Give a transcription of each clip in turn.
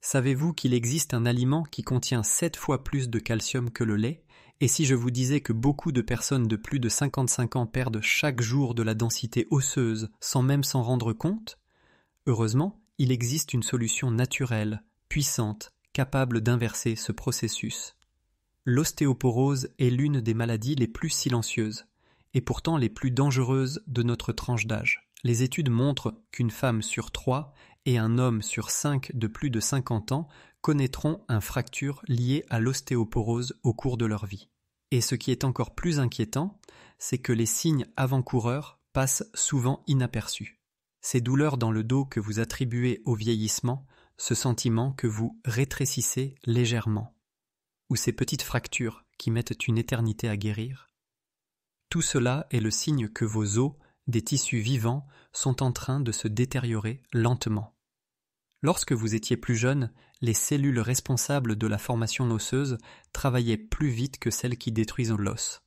Savez-vous qu'il existe un aliment qui contient 7 fois plus de calcium que le lait? Et si je vous disais que beaucoup de personnes de plus de 55 ans perdent chaque jour de la densité osseuse sans même s'en rendre compte? Heureusement, il existe une solution naturelle, puissante, capable d'inverser ce processus. L'ostéoporose est l'une des maladies les plus silencieuses, et pourtant les plus dangereuses de notre tranche d'âge. Les études montrent qu'une femme sur 3 et un homme sur 5 de plus de 50 ans connaîtront une fracture liée à l'ostéoporose au cours de leur vie. Et ce qui est encore plus inquiétant, c'est que les signes avant-coureurs passent souvent inaperçus. Ces douleurs dans le dos que vous attribuez au vieillissement, ce sentiment que vous rétrécissez légèrement, ou ces petites fractures qui mettent une éternité à guérir, tout cela est le signe que vos os, des tissus vivants, sont en train de se détériorer lentement. Lorsque vous étiez plus jeune, les cellules responsables de la formation osseuse travaillaient plus vite que celles qui détruisent l'os.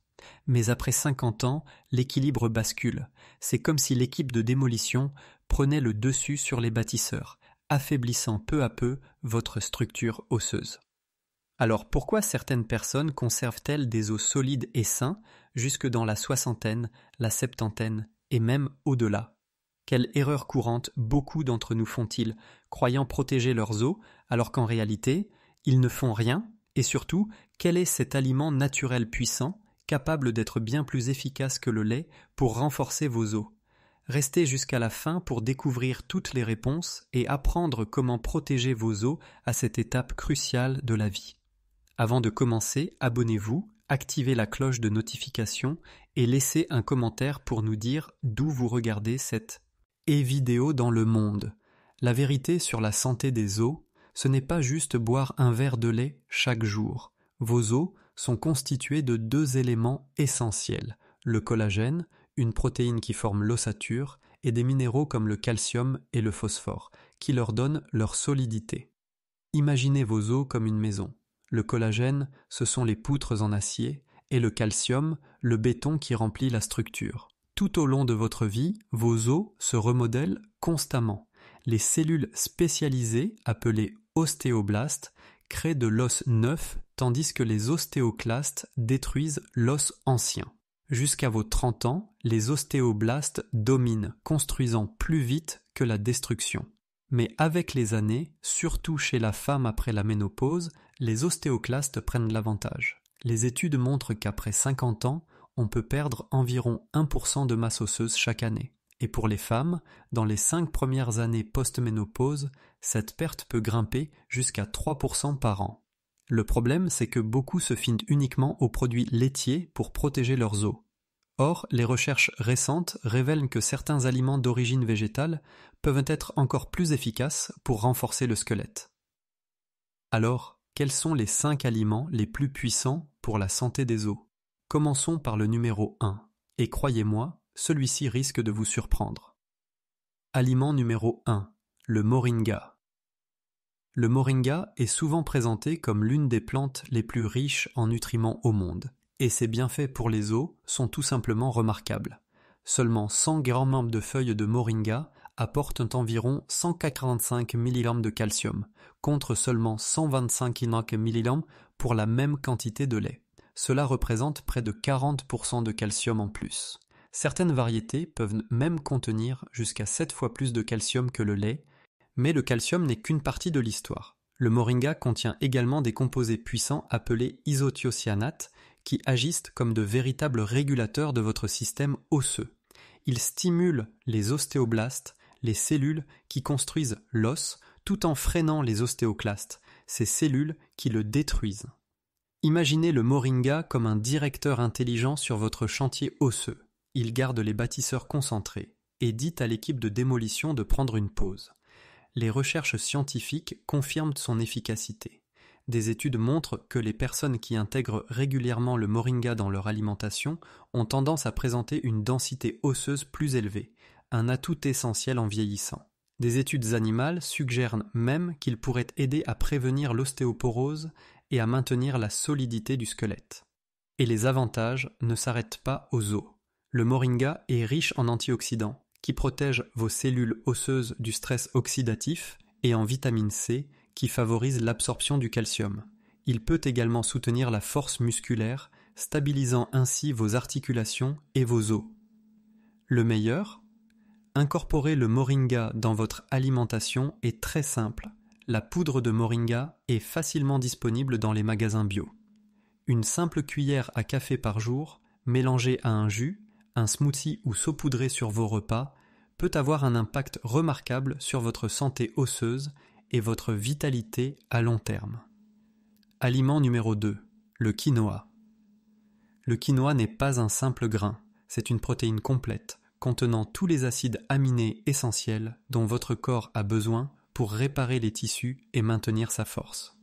Mais après 50 ans, l'équilibre bascule. C'est comme si l'équipe de démolition prenait le dessus sur les bâtisseurs, affaiblissant peu à peu votre structure osseuse. Alors pourquoi certaines personnes conservent-elles des os solides et sains jusque dans la soixantaine, la septantaine et même au-delà? Quelle erreur courante beaucoup d'entre nous font-ils, croyant protéger leurs os alors qu'en réalité, ils ne font rien? Et surtout, quel est cet aliment naturel puissant, capable d'être bien plus efficace que le lait pour renforcer vos os? Restez jusqu'à la fin pour découvrir toutes les réponses et apprendre comment protéger vos os à cette étape cruciale de la vie. Avant de commencer, abonnez-vous, activez la cloche de notification et laissez un commentaire pour nous dire d'où vous regardez cette vidéo dans le monde. La vérité sur la santé des os, ce n'est pas juste boire un verre de lait chaque jour. Vos os sont constitués de 2 éléments essentiels, le collagène, une protéine qui forme l'ossature, et des minéraux comme le calcium et le phosphore, qui leur donnent leur solidité. Imaginez vos os comme une maison. Le collagène, ce sont les poutres en acier, et le calcium, le béton qui remplit la structure. Tout au long de votre vie, vos os se remodèlent constamment. Les cellules spécialisées, appelées ostéoblastes, créent de l'os neuf, tandis que les ostéoclastes détruisent l'os ancien. Jusqu'à vos 30 ans, les ostéoblastes dominent, construisant plus vite que la destruction. Mais avec les années, surtout chez la femme après la ménopause, les ostéoclastes prennent l'avantage. Les études montrent qu'après 50 ans, on peut perdre environ 1% de masse osseuse chaque année. Et pour les femmes, dans les 5 premières années post-ménopause, cette perte peut grimper jusqu'à 3% par an. Le problème, c'est que beaucoup se fient uniquement aux produits laitiers pour protéger leurs os. Or, les recherches récentes révèlent que certains aliments d'origine végétale peuvent être encore plus efficaces pour renforcer le squelette. Alors, quels sont les 5 aliments les plus puissants pour la santé des os? Commençons par le numéro 1, et croyez-moi, celui-ci risque de vous surprendre. Aliment numéro 1, le moringa. Le moringa est souvent présenté comme l'une des plantes les plus riches en nutriments au monde, et ses bienfaits pour les os sont tout simplement remarquables. Seulement 100 grammes de feuilles de moringa apportent environ 145 mg de calcium, contre seulement 125 mg pour la même quantité de lait. Cela représente près de 40% de calcium en plus. Certaines variétés peuvent même contenir jusqu'à 7 fois plus de calcium que le lait, mais le calcium n'est qu'une partie de l'histoire. Le moringa contient également des composés puissants appelés isothiocyanates qui agissent comme de véritables régulateurs de votre système osseux. Ils stimulent les ostéoblastes, les cellules qui construisent l'os, tout en freinant les ostéoclastes, ces cellules qui le détruisent. Imaginez le moringa comme un directeur intelligent sur votre chantier osseux. Il garde les bâtisseurs concentrés et dit à l'équipe de démolition de prendre une pause. Les recherches scientifiques confirment son efficacité. Des études montrent que les personnes qui intègrent régulièrement le moringa dans leur alimentation ont tendance à présenter une densité osseuse plus élevée, un atout essentiel en vieillissant. Des études animales suggèrent même qu'il pourrait aider à prévenir l'ostéoporose et à maintenir la solidité du squelette. Et les avantages ne s'arrêtent pas aux os. Le moringa est riche en antioxydants, qui protègent vos cellules osseuses du stress oxydatif, et en vitamine C, qui favorise l'absorption du calcium. Il peut également soutenir la force musculaire, stabilisant ainsi vos articulations et vos os. Le meilleur? Incorporer le moringa dans votre alimentation est très simple. La poudre de moringa est facilement disponible dans les magasins bio. Une simple cuillère à café par jour, mélangée à un jus, un smoothie ou saupoudrée sur vos repas, peut avoir un impact remarquable sur votre santé osseuse et votre vitalité à long terme. Aliment numéro 2, le quinoa. Le quinoa n'est pas un simple grain, c'est une protéine complète, contenant tous les acides aminés essentiels dont votre corps a besoin pour réparer les tissus et maintenir sa force.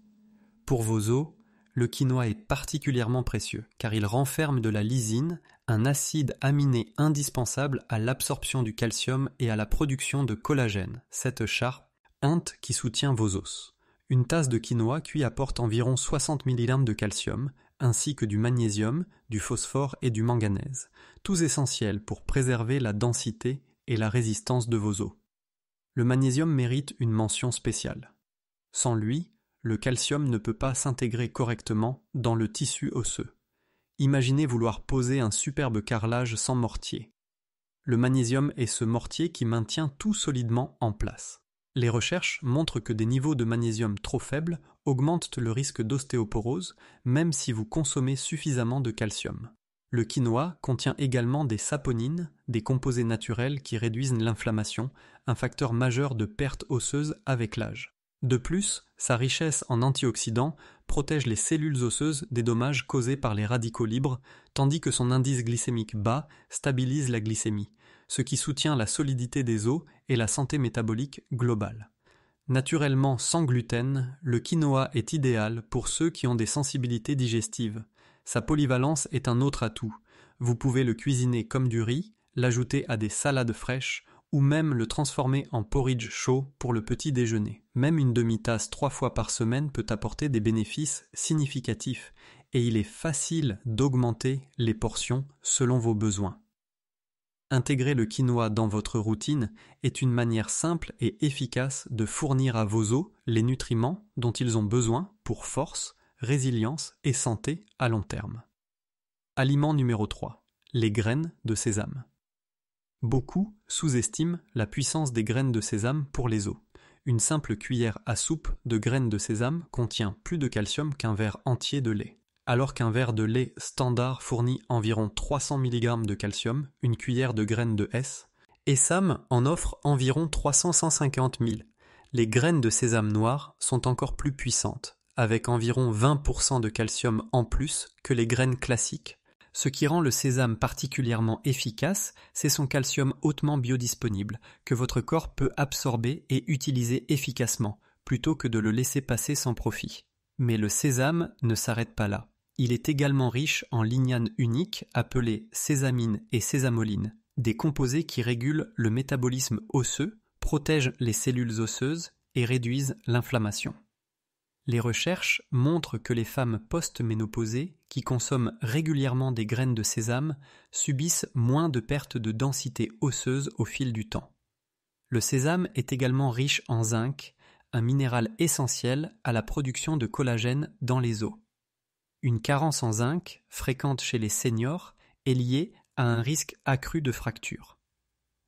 Pour vos os, le quinoa est particulièrement précieux car il renferme de la lysine, un acide aminé indispensable à l'absorption du calcium et à la production de collagène, cette charpe qui soutient vos os. Une tasse de quinoa cuit apporte environ 60 mg de calcium, ainsi que du magnésium, du phosphore et du manganèse, tous essentiels pour préserver la densité et la résistance de vos os. Le magnésium mérite une mention spéciale. Sans lui, le calcium ne peut pas s'intégrer correctement dans le tissu osseux. Imaginez vouloir poser un superbe carrelage sans mortier. Le magnésium est ce mortier qui maintient tout solidement en place. Les recherches montrent que des niveaux de magnésium trop faibles augmentent le risque d'ostéoporose, même si vous consommez suffisamment de calcium. Le quinoa contient également des saponines, des composés naturels qui réduisent l'inflammation, un facteur majeur de perte osseuse avec l'âge. De plus, sa richesse en antioxydants protège les cellules osseuses des dommages causés par les radicaux libres, tandis que son indice glycémique bas stabilise la glycémie, ce qui soutient la solidité des os et la santé métabolique globale. Naturellement sans gluten, le quinoa est idéal pour ceux qui ont des sensibilités digestives. Sa polyvalence est un autre atout. Vous pouvez le cuisiner comme du riz, l'ajouter à des salades fraîches ou même le transformer en porridge chaud pour le petit déjeuner. Même une demi-tasse 3 fois par semaine peut apporter des bénéfices significatifs et il est facile d'augmenter les portions selon vos besoins. Intégrer le quinoa dans votre routine est une manière simple et efficace de fournir à vos os les nutriments dont ils ont besoin pour force, résilience et santé à long terme. Aliment numéro 3. Les graines de sésame. Beaucoup sous-estiment la puissance des graines de sésame pour les os. Une simple cuillère à soupe de graines de sésame contient plus de calcium qu'un verre entier de lait. Alors qu'un verre de lait standard fournit environ 300 mg de calcium, une cuillère de graines de S, Essam en offre environ 350 000. Les graines de sésame noir sont encore plus puissantes, avec environ 20% de calcium en plus que les graines classiques. Ce qui rend le sésame particulièrement efficace, c'est son calcium hautement biodisponible, que votre corps peut absorber et utiliser efficacement, plutôt que de le laisser passer sans profit. Mais le sésame ne s'arrête pas là. Il est également riche en lignanes uniques appelées sésamine et sésamoline, des composés qui régulent le métabolisme osseux, protègent les cellules osseuses et réduisent l'inflammation. Les recherches montrent que les femmes post-ménopausées qui consomment régulièrement des graines de sésame subissent moins de perte de densité osseuse au fil du temps. Le sésame est également riche en zinc, un minéral essentiel à la production de collagène dans les os. Une carence en zinc, fréquente chez les seniors, est liée à un risque accru de fracture.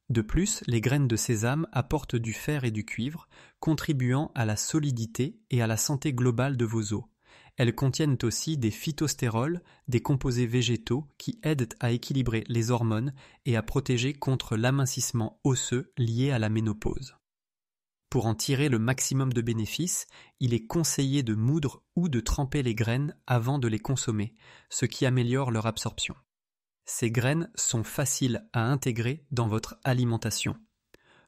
De plus, les graines de sésame apportent du fer et du cuivre, contribuant à la solidité et à la santé globale de vos os. Elles contiennent aussi des phytostérols, des composés végétaux qui aident à équilibrer les hormones et à protéger contre l'amincissement osseux lié à la ménopause. Pour en tirer le maximum de bénéfices, il est conseillé de moudre ou de tremper les graines avant de les consommer, ce qui améliore leur absorption. Ces graines sont faciles à intégrer dans votre alimentation.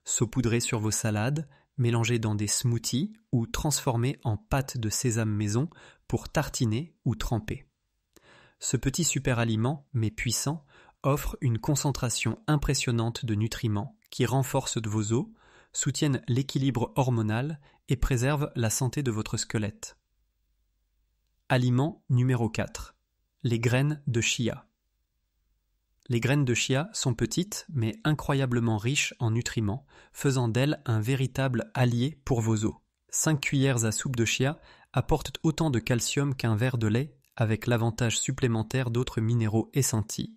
Saupoudrez sur vos salades, mélangez dans des smoothies ou transformez en pâte de sésame maison pour tartiner ou tremper. Ce petit super aliment, mais puissant, offre une concentration impressionnante de nutriments qui renforcent vos os, soutiennent l'équilibre hormonal et préservent la santé de votre squelette. Aliment numéro 4. Les graines de chia. Les graines de chia sont petites mais incroyablement riches en nutriments, faisant d'elles un véritable allié pour vos os. 5 cuillères à soupe de chia apportent autant de calcium qu'un verre de lait, avec l'avantage supplémentaire d'autres minéraux essentiels.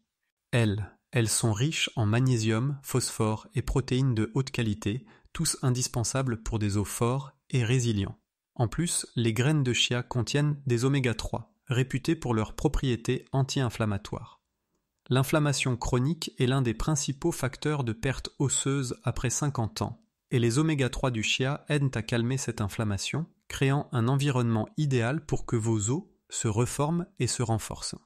Elles sont riches en magnésium, phosphore et protéines de haute qualité, tous indispensables pour des os forts et résilients. En plus, les graines de chia contiennent des oméga 3, réputés pour leurs propriétés anti-inflammatoires. L'inflammation chronique est l'un des principaux facteurs de perte osseuse après 50 ans, et les oméga 3 du chia aident à calmer cette inflammation, créant un environnement idéal pour que vos os se reforment et se renforcent.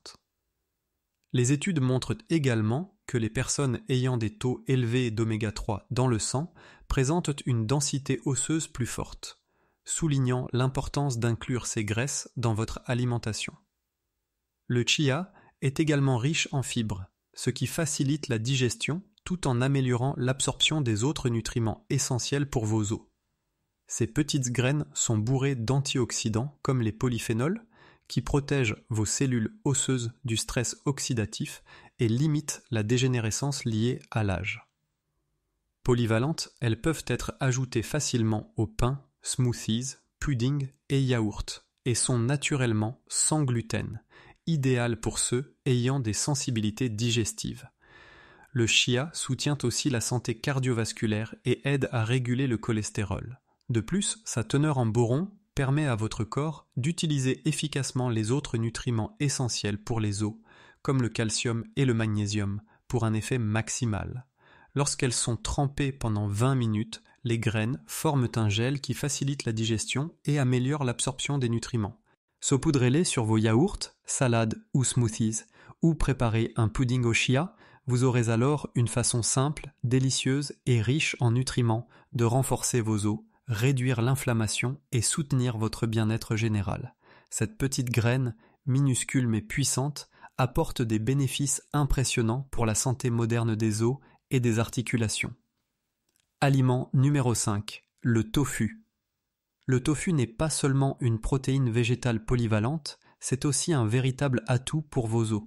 Les études montrent également que les personnes ayant des taux élevés d'oméga 3 dans le sang présentent une densité osseuse plus forte, soulignant l'importance d'inclure ces graisses dans votre alimentation. Le chia est également riche en fibres, ce qui facilite la digestion tout en améliorant l'absorption des autres nutriments essentiels pour vos os. Ces petites graines sont bourrées d'antioxydants comme les polyphénols, qui protègent vos cellules osseuses du stress oxydatif et limitent la dégénérescence liée à l'âge. Polyvalentes, elles peuvent être ajoutées facilement au pain, smoothies, pudding et yaourts et sont naturellement sans gluten, idéales pour ceux ayant des sensibilités digestives. Le chia soutient aussi la santé cardiovasculaire et aide à réguler le cholestérol. De plus, sa teneur en boron permet à votre corps d'utiliser efficacement les autres nutriments essentiels pour les os, comme le calcium et le magnésium, pour un effet maximal. Lorsqu'elles sont trempées pendant 20 minutes, les graines forment un gel qui facilite la digestion et améliore l'absorption des nutriments. Saupoudrez-les sur vos yaourts, salades ou smoothies, ou préparez un pudding au chia. Vous aurez alors une façon simple, délicieuse et riche en nutriments de renforcer vos os, réduire l'inflammation et soutenir votre bien-être général. Cette petite graine, minuscule mais puissante, apporte des bénéfices impressionnants pour la santé moderne des os et des articulations. Aliment numéro 5, le tofu. Le tofu n'est pas seulement une protéine végétale polyvalente, c'est aussi un véritable atout pour vos os.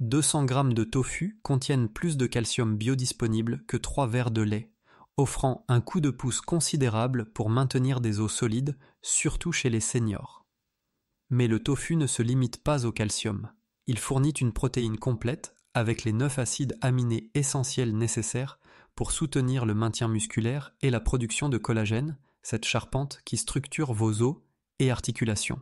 200 g de tofu contiennent plus de calcium biodisponible que 3 verres de lait, offrant un coup de pouce considérable pour maintenir des os solides, surtout chez les seniors. Mais le tofu ne se limite pas au calcium. Il fournit une protéine complète avec les 9 acides aminés essentiels nécessaires pour soutenir le maintien musculaire et la production de collagène, cette charpente qui structure vos os et articulations.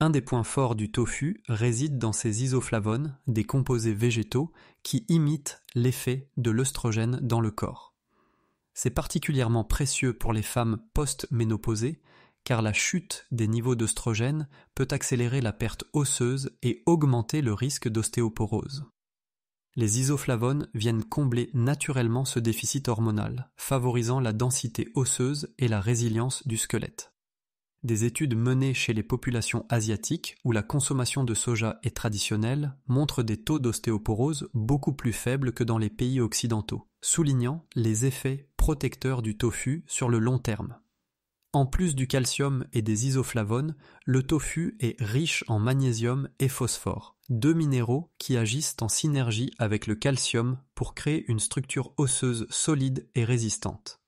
Un des points forts du tofu réside dans ses isoflavones, des composés végétaux qui imitent l'effet de l'œstrogène dans le corps. C'est particulièrement précieux pour les femmes post-ménopausées car la chute des niveaux d'œstrogène peut accélérer la perte osseuse et augmenter le risque d'ostéoporose. Les isoflavones viennent combler naturellement ce déficit hormonal, favorisant la densité osseuse et la résilience du squelette. Des études menées chez les populations asiatiques où la consommation de soja est traditionnelle montrent des taux d'ostéoporose beaucoup plus faibles que dans les pays occidentaux, soulignant les effets protecteurs du tofu sur le long terme. En plus du calcium et des isoflavones, le tofu est riche en magnésium et phosphore, 2 minéraux qui agissent en synergie avec le calcium pour créer une structure osseuse solide et résistante.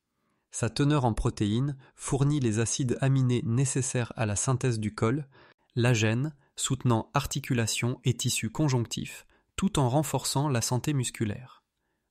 Sa teneur en protéines fournit les acides aminés nécessaires à la synthèse du col, l'agène, soutenant articulations et tissus conjonctifs, tout en renforçant la santé musculaire.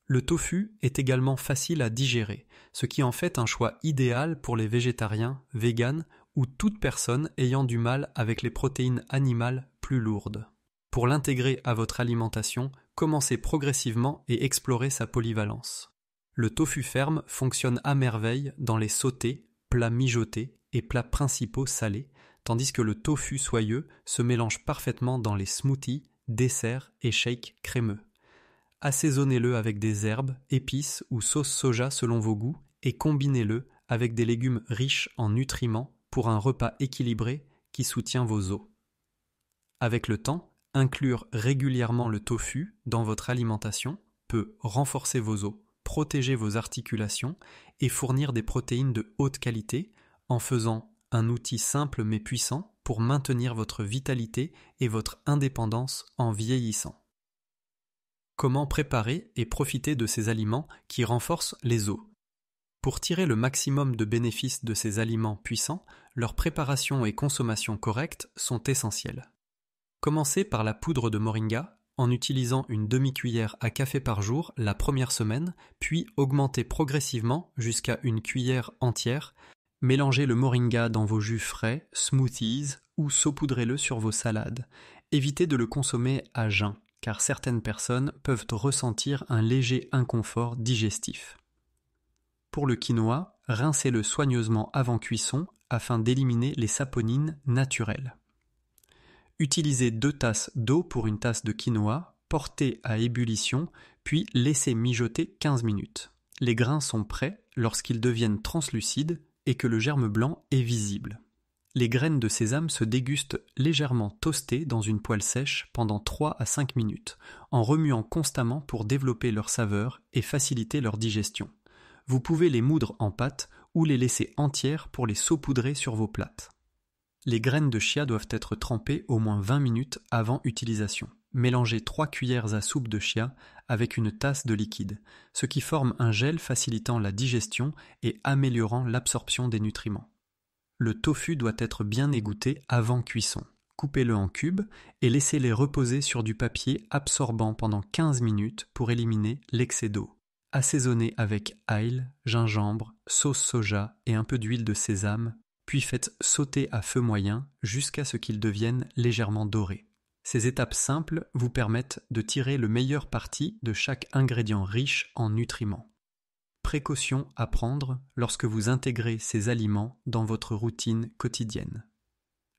Le tofu est également facile à digérer, ce qui en fait un choix idéal pour les végétariens, véganes ou toute personne ayant du mal avec les protéines animales plus lourdes. Pour l'intégrer à votre alimentation, commencez progressivement et explorez sa polyvalence. Le tofu ferme fonctionne à merveille dans les sautés, plats mijotés et plats principaux salés, tandis que le tofu soyeux se mélange parfaitement dans les smoothies, desserts et shakes crémeux. Assaisonnez-le avec des herbes, épices ou sauce soja selon vos goûts et combinez-le avec des légumes riches en nutriments pour un repas équilibré qui soutient vos os. Avec le temps, inclure régulièrement le tofu dans votre alimentation peut renforcer vos os, protéger vos articulations et fournir des protéines de haute qualité en faisant un outil simple mais puissant pour maintenir votre vitalité et votre indépendance en vieillissant. Comment préparer et profiter de ces aliments qui renforcent les os ? Pour tirer le maximum de bénéfices de ces aliments puissants, leur préparation et consommation correcte sont essentielles. Commencez par la poudre de moringa, en utilisant une demi-cuillère à café par jour la première semaine, puis augmentez progressivement jusqu'à une cuillère entière. Mélangez le moringa dans vos jus frais, smoothies ou saupoudrez-le sur vos salades. Évitez de le consommer à jeun, car certaines personnes peuvent ressentir un léger inconfort digestif. Pour le quinoa, rincez-le soigneusement avant cuisson afin d'éliminer les saponines naturelles. Utilisez 2 tasses d'eau pour une tasse de quinoa, portez à ébullition, puis laissez mijoter 15 minutes. Les grains sont prêts lorsqu'ils deviennent translucides et que le germe blanc est visible. Les graines de sésame se dégustent légèrement toastées dans une poêle sèche pendant 3 à 5 minutes, en remuant constamment pour développer leur saveur et faciliter leur digestion. Vous pouvez les moudre en pâte ou les laisser entières pour les saupoudrer sur vos plats. Les graines de chia doivent être trempées au moins 20 minutes avant utilisation. Mélangez 3 cuillères à soupe de chia avec une tasse de liquide, ce qui forme un gel facilitant la digestion et améliorant l'absorption des nutriments. Le tofu doit être bien égoutté avant cuisson. Coupez-le en cubes et laissez-les reposer sur du papier absorbant pendant 15 minutes pour éliminer l'excès d'eau. Assaisonnez avec ail, gingembre, sauce soja et un peu d'huile de sésame, puis faites sauter à feu moyen jusqu'à ce qu'ils deviennent légèrement dorés. Ces étapes simples vous permettent de tirer le meilleur parti de chaque ingrédient riche en nutriments. Précaution à prendre lorsque vous intégrez ces aliments dans votre routine quotidienne.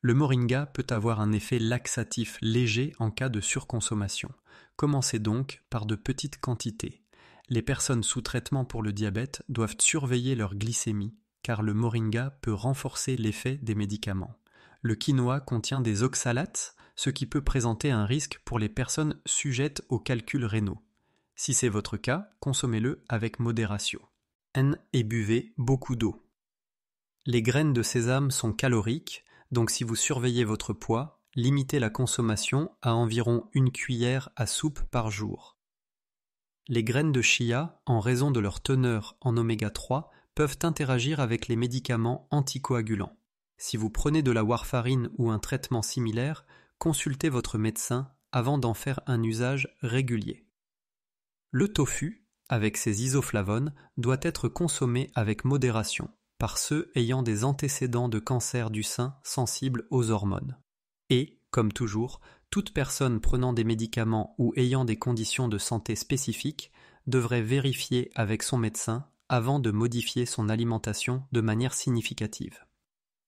Le moringa peut avoir un effet laxatif léger en cas de surconsommation. Commencez donc par de petites quantités. Les personnes sous traitement pour le diabète doivent surveiller leur glycémie, car le moringa peut renforcer l'effet des médicaments. Le quinoa contient des oxalates, ce qui peut présenter un risque pour les personnes sujettes aux calculs rénaux. Si c'est votre cas, consommez-le avec modération. Et buvez beaucoup d'eau. Les graines de sésame sont caloriques, donc si vous surveillez votre poids, limitez la consommation à environ 1 cuillère à soupe par jour. Les graines de chia, en raison de leur teneur en oméga 3, peuvent interagir avec les médicaments anticoagulants. Si vous prenez de la warfarine ou un traitement similaire, consultez votre médecin avant d'en faire un usage régulier. Le tofu, avec ses isoflavones, doit être consommé avec modération par ceux ayant des antécédents de cancer du sein sensibles aux hormones. Et, comme toujours, toute personne prenant des médicaments ou ayant des conditions de santé spécifiques devrait vérifier avec son médecin avant de modifier son alimentation de manière significative.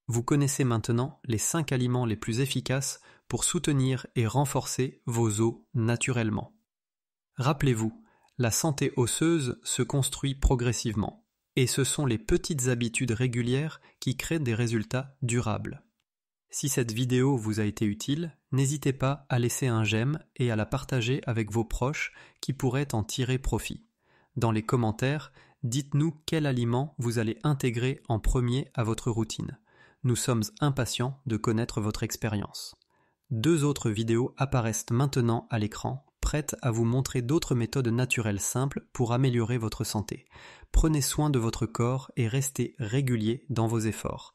Vous connaissez maintenant les 5 aliments les plus efficaces pour soutenir et renforcer vos os naturellement. Rappelez-vous, la santé osseuse se construit progressivement, et ce sont les petites habitudes régulières qui créent des résultats durables. Si cette vidéo vous a été utile, n'hésitez pas à laisser un j'aime et à la partager avec vos proches qui pourraient en tirer profit. Dans les commentaires, dites-nous quel aliment vous allez intégrer en premier à votre routine. Nous sommes impatients de connaître votre expérience. 2 autres vidéos apparaissent maintenant à l'écran, prêtes à vous montrer d'autres méthodes naturelles simples pour améliorer votre santé. Prenez soin de votre corps et restez régulier dans vos efforts.